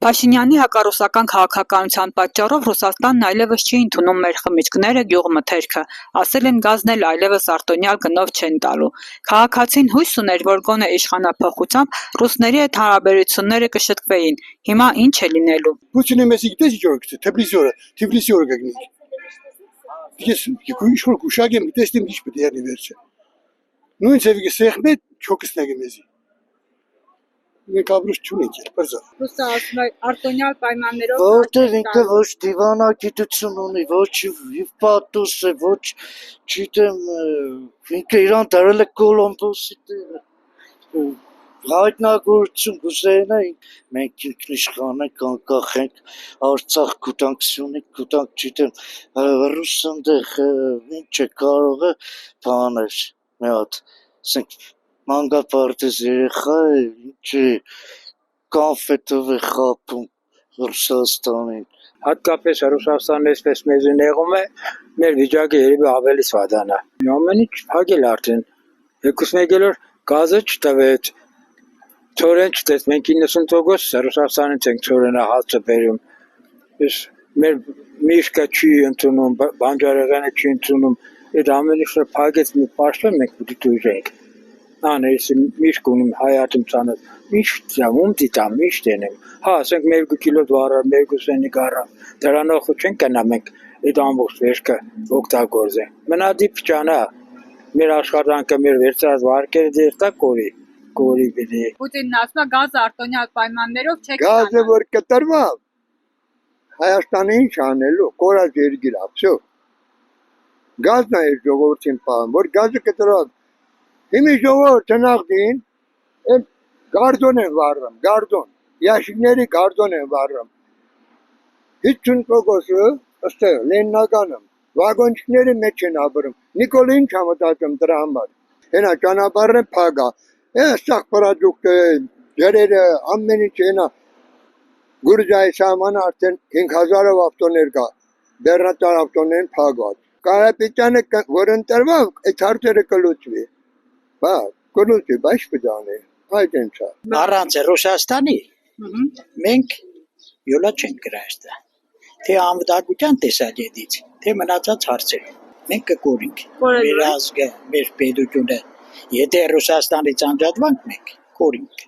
Փաշինյանի հակառուսական քաղաքականության պատճառով Ռուսաստանն այլևս չի ընդունում մեր խմիչքները, գյուղմթերքը, ասել են գազն էլ այլևս արտոնյալ գնով չեն տալու։ Քաղաքացին հույս ուներ, որ գոնե իշխանափոխությամբ ռուսների հետ հարաբերությունները կշտկվեին, հիմա ինչ է լինելու։ Պուտինը մեզ գիտես ինչ որ Թիֆլիսի օրը կգնի։ Ես ինչ-որ գուշակ եմ տեսնում ինչ պետք է անի վերջը։ Նույն ցավի սեղմե չոքսնագը մեզի։ Մենք ապրուց չունենք երբազա։ Ռուսը ասում է արտոնյալ պայմաններով որտեղ ինքը ոչ դիվանագիտություն ունի, ոչ պատուս է, ոչ չգիտեմ, ինքը իրան դարել է Կոլոմբոսի տեղը։ Հայտնագործություն գուզեին է, մենք ինքնիշխան ենք, անկախ ենք, Արցախ կուտանք Սյունիք, կուտանք չգիտեմ, ռուսնդեղ ինչ է կարող է բաներ, մի հատ, ասենք մանգապարտեզ երեխա է, ինչ է կոնֆետով է խապում Ռուսաստանին։ Հատկապես Ռուսաստանն այսպես մեզ նեղում է, մեր վիճակը երևի ավելի սվադանա։ Ամեն ինչ փակել արդեն, եկուս մեկ էլ որ գազը չտվեց, ծորեն չտեց, մենք 90% Ռուսաստանից ենք ծորենը հացը բերում, մեր միշկը չի ընդունում, բանջարեղենը չի ընդունում, այդ ամեն ինչը փակեց մի պաշտպան մենք պիտի դուժենք։ Աներս միշկ ունիմ հայատում ցանած, միշտ ում դիտամ, միշտ ենեմ, հա, ասենք մեր 2 կիլո դվարը, մեր 2 սենի գարը, դրանով չենք կնա մենք այդ ամբողջ վերջը օգտագործենք։ Մնադիպ ճանա, մեր աշխատանքը, մեր վերցրած վարկերը դերտա կորի բիդի։ Պուտինն ասում է գազը արտոնյալ պայմաններով չեք Գազը որ կտրվա, Հայաստանը ինչ անելու, կորած երկիր է, всё։ Գազն է ժողովրդին պահում, որ գազը կտրվա։ Հիմի ժողովուրդը նախդին այդ գարդոն են վառում, գարդոն, ящикների գարդոն են վառում։ 50% ըստ լեննականım, վագոնչիկների մեջ են ապրում։ Նիկոլը ինչ ա մտածում դրա համար։ Հենա ճանապարհը փագա։ Այստեղ պրոդուկտը, ջրերը, ամեն ինչ հենա։ Գուրջայի սահմանը արդեն 5000 ավտոներ կա, բեռնատար ավտոներն փակված։ Կարապետյանը որ ընտրվա, այդ հարցերը կլուծվի։ Բա, կլուծվի, բայց պիտանի։ Այդ ինչ է։ Առանց Ռուսաստանի մենք յոլա չենք գրա այստեղ։ Թե անվտանգության տեսակետից, թե մնացած հարցերով։ Մենք կկորինք։ Մեր ազգը, մեր պետությունը, եթե Ռուսաստանից անջատվանք մենք կորինք։